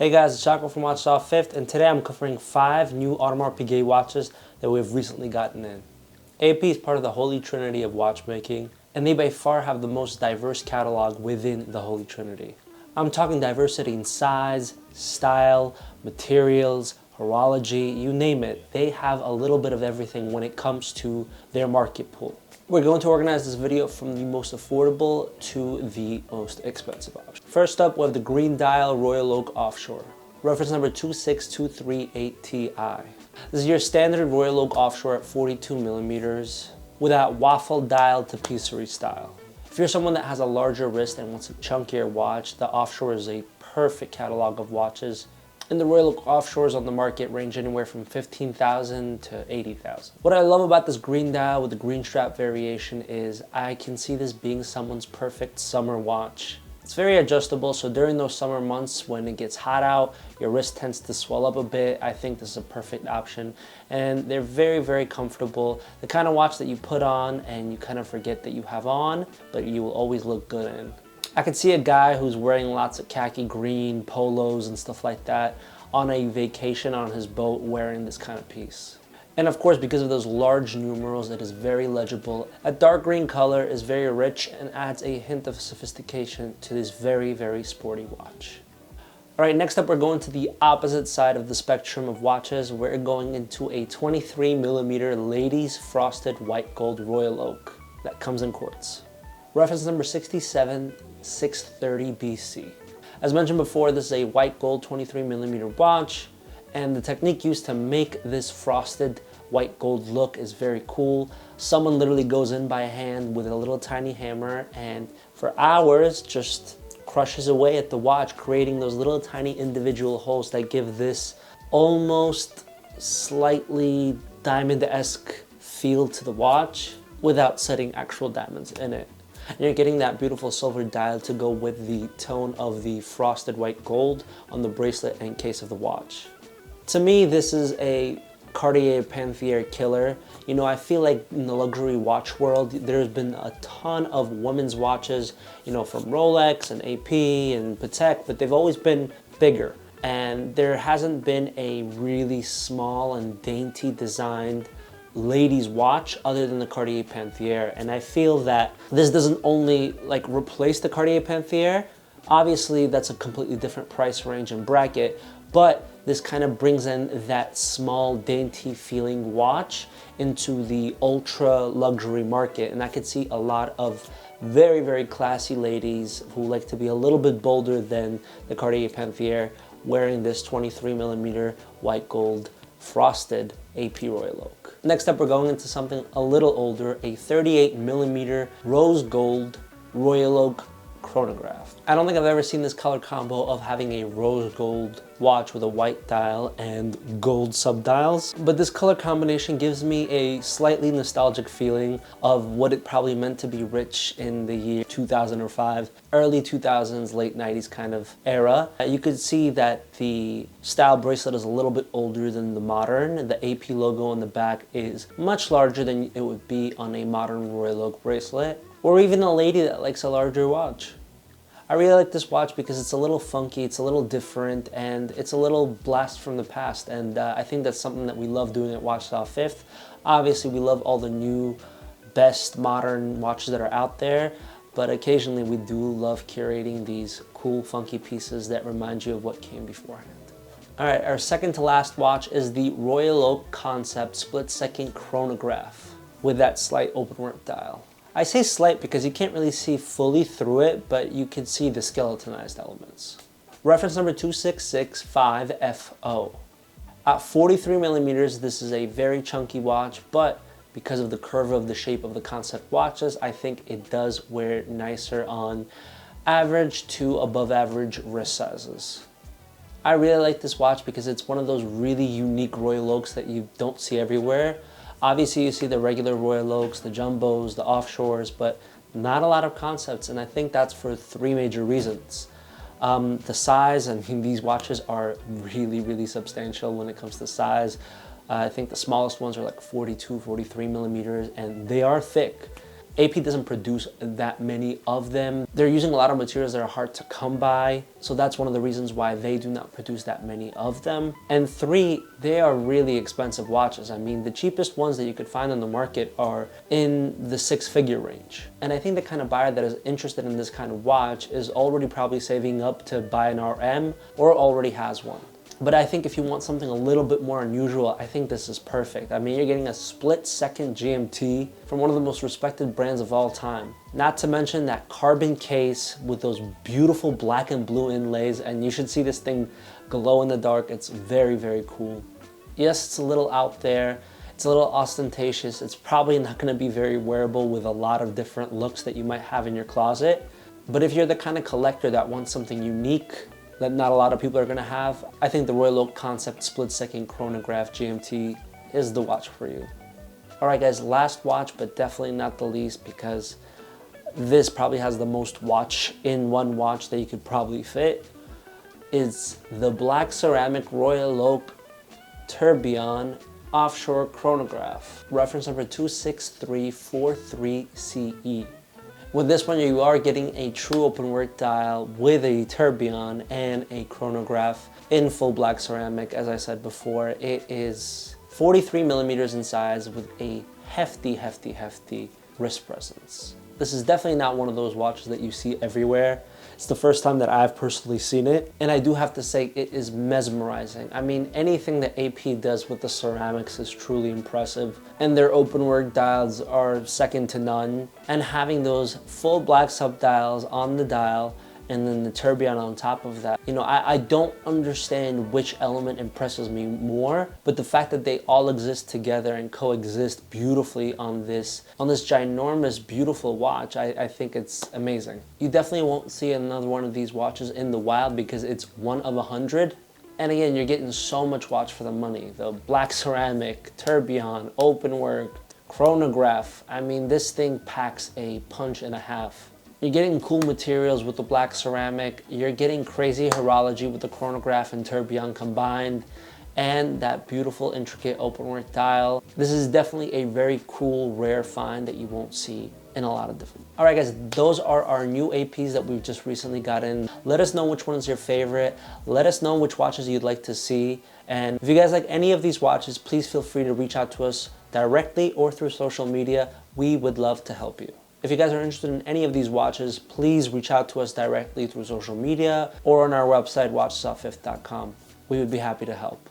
Hey guys, it's Chaco from Watch Off Fifth, and today I'm covering 5 new Audemars Piguet watches that we've recently gotten in. AP is part of the holy trinity of watchmaking, and they by far have the most diverse catalog within the holy trinity. I'm talking diversity in size, style, materials, horology, you name it. They have a little bit of everything when it comes to their market pool. We're going to organize this video from the most affordable to the most expensive option. First up, we have the Green Dial Royal Oak Offshore. Reference number 26238TI. This is your standard Royal Oak Offshore at 42mm with that waffle dial tapisserie style. If you're someone that has a larger wrist and wants a chunkier watch, the Offshore is a perfect catalog of watches. And the Royal Oak Offshores on the market range anywhere from $15,000 to $80,000. What I love about this green dial with the green strap variation is I can see this being someone's perfect summer watch. It's very adjustable, so during those summer months when it gets hot out, your wrist tends to swell up a bit. I think this is a perfect option. And they're very, very comfortable. The kind of watch that you put on and you kind of forget that you have on, but you will always look good in. I could see a guy who's wearing lots of khaki green polos and stuff like that on a vacation on his boat wearing this kind of piece. And of course, because of those large numerals, it is very legible. A dark green color is very rich and adds a hint of sophistication to this very, very sporty watch. All right, next up, we're going to the opposite side of the spectrum of watches. We're going into a 23mm ladies frosted white gold Royal Oak that comes in quartz. Reference number 67630BC. As mentioned before, this is a white gold 23mm watch, and the technique used to make this frosted white gold look is very cool. Someone literally goes in by hand with a little tiny hammer and for hours just crushes away at the watch, creating those little tiny individual holes that give this almost slightly diamond-esque feel to the watch without setting actual diamonds in it. And you're getting that beautiful silver dial to go with the tone of the frosted white gold on the bracelet and case of the watch. To me, this is a Cartier Panthier killer. You know, I feel like in the luxury watch world, there's been a ton of women's watches, you know, from Rolex and AP and Patek, but they've always been bigger. And there hasn't been a really small and dainty designed ladies watch other than the Cartier Panthier, and I feel that this doesn't only like replace the Cartier Panthier. Obviously that's a completely different price range and bracket, but this kind of brings in that small dainty feeling watch into the ultra luxury market, and I could see a lot of very, very classy ladies who like to be a little bit bolder than the Cartier Panthier wearing this 23mm white gold frosted AP Royal Oak. Next up, we're going into something a little older, a 38mm rose gold Royal Oak chronograph. I don't think I've ever seen this color combo of having a rose gold watch with a white dial and gold subdials, but this color combination gives me a slightly nostalgic feeling of what it probably meant to be rich in the year 2005, early 2000s, late 90s kind of era. You could see that the style bracelet is a little bit older than the modern. The AP logo on the back is much larger than it would be on a modern Royal Oak bracelet, or even a lady that likes a larger watch. I really like this watch because it's a little funky, it's a little different, and it's a little blast from the past, and I think that's something that we love doing at Watch Off Fifth. Obviously, we love all the new, best modern watches that are out there, but occasionally we do love curating these cool, funky pieces that remind you of what came beforehand. All right, our second to last watch is the Royal Oak Concept split-second chronograph with that slight open work dial. I say slight because you can't really see fully through it, but you can see the skeletonized elements. Reference number 2665FO. At 43mm, this is a very chunky watch, but because of the curve of the shape of the Concept watches, I think it does wear nicer on average to above average wrist sizes. I really like this watch because it's one of those really unique Royal Oaks that you don't see everywhere. Obviously, you see the regular Royal Oaks, the Jumbos, the Offshores, but not a lot of Concepts, and I think that's for 3 major reasons. The size, I mean, these watches are really, really substantial when it comes to size. I think the smallest ones are like 42, 43mm, and they are thick. AP doesn't produce that many of them. They're using a lot of materials that are hard to come by, so that's one of the reasons why they do not produce that many of them. And 3, they are really expensive watches. I mean, the cheapest ones that you could find on the market are in the 6-figure range. And I think the kind of buyer that is interested in this kind of watch is already probably saving up to buy an RM or already has one. But I think if you want something a little bit more unusual, I think this is perfect. I mean, you're getting a split-second GMT from one of the most respected brands of all time. Not to mention that carbon case with those beautiful black and blue inlays, and you should see this thing glow in the dark. It's very, very cool. Yes, it's a little out there. It's a little ostentatious. It's probably not going to be very wearable with a lot of different looks that you might have in your closet. But if you're the kind of collector that wants something unique that not a lot of people are gonna have, I think the Royal Oak Concept split-second chronograph GMT is the watch for you. All right guys, last watch, but definitely not the least, because this probably has the most watch in one watch that you could probably fit, is the black ceramic Royal Oak Tourbillon offshore chronograph, reference number 26343CE. With this one, you are getting a true open work dial with a tourbillon and a chronograph in full black ceramic. As I said before, it is 43 millimeters in size with a hefty wrist presence. This is definitely not one of those watches that you see everywhere. It's the first time that I've personally seen it, and I do have to say it is mesmerizing. I mean, anything that AP does with the ceramics is truly impressive, and their open work dials are second to none. And having those full black subdials on the dial and then the tourbillon on top of that, you know, I don't understand which element impresses me more, but the fact that they all exist together and coexist beautifully on this ginormous, beautiful watch, I think it's amazing. You definitely won't see another one of these watches in the wild because it's one of 100. And again, you're getting so much watch for the money. The black ceramic, tourbillon, open work, chronograph. I mean, this thing packs a punch and a half. You're getting cool materials with the black ceramic. You're getting crazy horology with the chronograph and tourbillon combined, and that beautiful, intricate open work dial. This is definitely a very cool, rare find that you won't see in a lot of different. All right guys, those are our new APs that we've just recently got in. Let us know which one is your favorite. Let us know which watches you'd like to see. And if you guys like any of these watches, please feel free to reach out to us directly or through social media. We would love to help you. If you guys are interested in any of these watches, please reach out to us directly through social media or on our website, watchesofffifth.com. We would be happy to help.